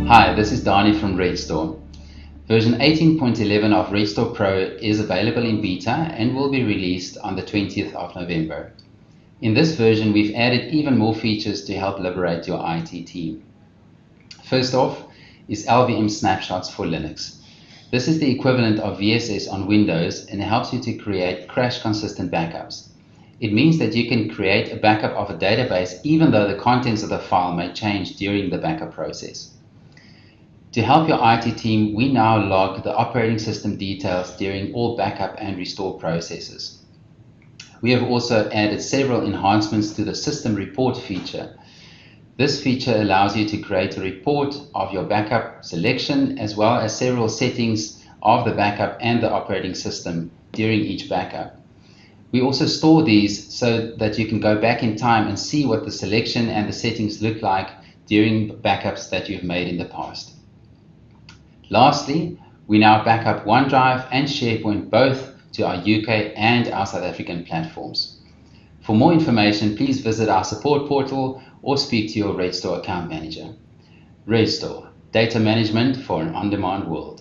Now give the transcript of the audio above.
Hi, this is Danie from Redstor. Version 18.11 of Redstor Pro is available in beta and will be released on the 20th of November. In this version, we've added even more features to help liberate your IT team. First off is LVM snapshots for Linux. This is the equivalent of VSS on Windows and helps you to create crash-consistent backups. It means that you can create a backup of a database even though the contents of the file may change during the backup process. To help your IT team, we now log the operating system details during all backup and restore processes. We have also added several enhancements to the system report feature. This feature allows you to create a report of your backup selection as well as several settings of the backup and the operating system during each backup. We also store these so that you can go back in time and see what the selection and the settings look like during backups that you've made in the past. Lastly, we now back up OneDrive and SharePoint both to our UK and our South African platforms. For more information, please visit our support portal or speak to your Redstor account manager. Redstor, data management for an on-demand world.